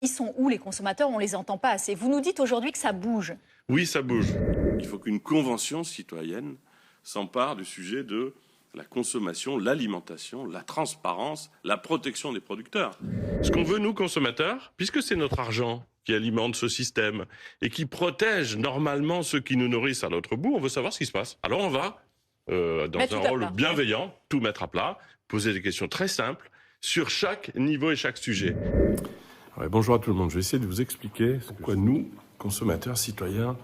Ils sont où les consommateurs? On les entend pas assez. Vous nous dites aujourd'hui que ça bouge. Oui, ça bouge. Il faut qu'une convention citoyenne s'empare du sujet de la consommation, l'alimentation, la transparence, la protection des producteurs. Ce qu'on veut, nous, consommateurs, puisque c'est notre argent qui alimente ce système et qui protège normalement ceux qui nous nourrissent à l'autre bout, on veut savoir ce qui se passe. Alors on va, dans Mettre un tout à rôle plat, bienveillant, tout mettre à plat, poser des questions très simples sur chaque niveau et chaque sujet. Ouais, bonjour à tout le monde. Je vais essayer de vous expliquer pourquoi nous, consommateurs, citoyens,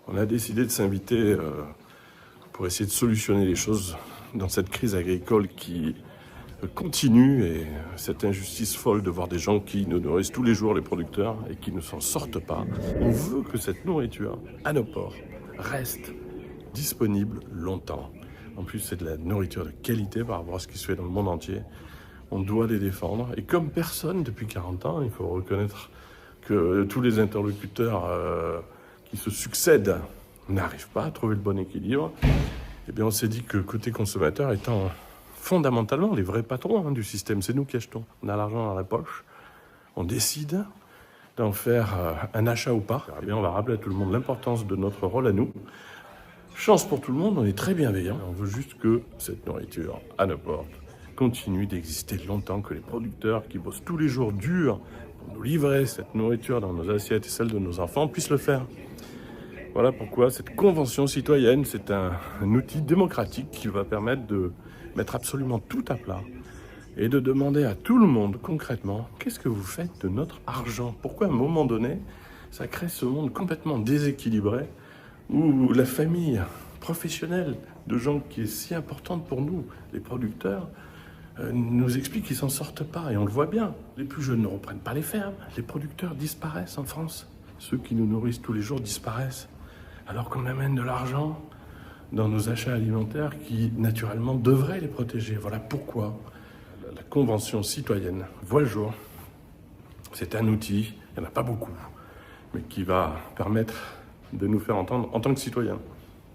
on a décidé de s'inviter pour essayer de solutionner les choses dans cette crise agricole qui continue et cette injustice folle de voir des gens qui nous nourrissent tous les jours, les producteurs, et qui ne s'en sortent pas. On veut que cette nourriture à nos ports reste disponible longtemps. En plus, c'est de la nourriture de qualité par rapport à ce qui se fait dans le monde entier. On doit les défendre. Et comme personne depuis 40 ans, il faut reconnaître que tous les interlocuteurs qui se succèdent n'arrivent pas à trouver le bon équilibre. Eh bien, on s'est dit que côté consommateur, étant fondamentalement les vrais patrons du système, c'est nous qui achetons. On a l'argent dans la poche, on décide d'en faire un achat ou pas. Eh bien, on va rappeler à tout le monde l'importance de notre rôle à nous. Chance pour tout le monde, on est très bienveillant. On veut juste que cette nourriture à nos portes continue d'exister longtemps, que les producteurs qui bossent tous les jours dur pour nous livrer cette nourriture dans nos assiettes et celles de nos enfants puissent le faire. Voilà pourquoi cette convention citoyenne, c'est un outil démocratique qui va permettre de mettre absolument tout à plat et de demander à tout le monde concrètement qu'est-ce que vous faites de notre argent? Pourquoi à un moment donné, ça crée ce monde complètement déséquilibré où la famille professionnelle de gens qui est si importante pour nous, les producteurs, nous explique qu'ils s'en sortent pas. Et on le voit bien. Les plus jeunes ne reprennent pas les fermes. Les producteurs disparaissent en France. Ceux qui nous nourrissent tous les jours disparaissent. Alors qu'on amène de l'argent dans nos achats alimentaires qui, naturellement, devraient les protéger. Voilà pourquoi la Convention citoyenne voit le jour. C'est un outil, il n'y en a pas beaucoup, mais qui va permettre de nous faire entendre en tant que citoyens.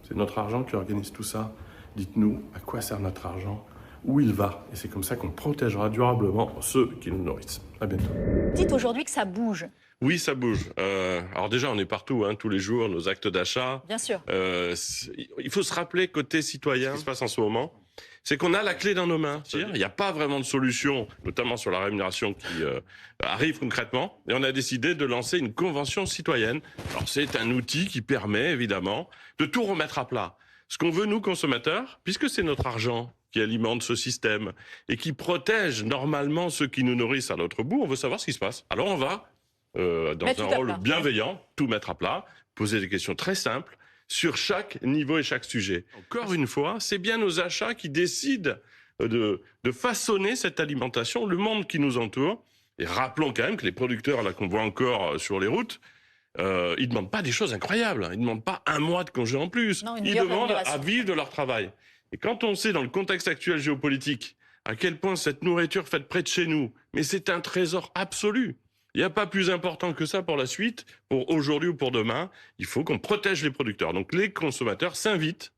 C'est notre argent qui organise tout ça. Dites-nous à quoi sert notre argent, où il va. Et c'est comme ça qu'on protégera durablement ceux qui nous nourrissent. À bientôt. Vous dites aujourd'hui que ça bouge. Oui, ça bouge. Alors déjà, on est partout, tous les jours, nos actes d'achat. Bien sûr. Il faut se rappeler, côté citoyen, ce qui se passe en ce moment, c'est qu'on a la clé dans nos mains. C'est-à-dire, il n'y a pas vraiment de solution, notamment sur la rémunération qui arrive concrètement. Et on a décidé de lancer une convention citoyenne. Alors c'est un outil qui permet, évidemment, de tout remettre à plat. Ce qu'on veut, nous, consommateurs, puisque c'est notre argent qui alimente ce système et qui protège normalement ceux qui nous nourrissent à l'autre bout, on veut savoir ce qui se passe. Alors on va, dans Mettre un tout à rôle plat. bienveillant, tout mettre à plat, poser des questions très simples sur chaque niveau et chaque sujet. Encore une fois, c'est bien nos achats qui décident de façonner cette alimentation, le monde qui nous entoure. Et rappelons quand même que les producteurs là qu'on voit encore sur les routes, ils demandent pas des choses incroyables. Ils demandent pas un mois de congé en plus. Non, une Ils meilleure demandent à rémunération. vivre de leur travail. Et quand on sait dans le contexte actuel géopolitique à quel point cette nourriture faite près de chez nous, mais c'est un trésor absolu. Il n'y a pas plus important que ça pour la suite, pour aujourd'hui ou pour demain. Il faut qu'on protège les producteurs. Donc les consommateurs s'invitent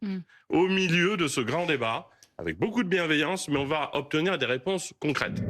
au milieu de ce grand débat, avec beaucoup de bienveillance, mais on va obtenir des réponses concrètes.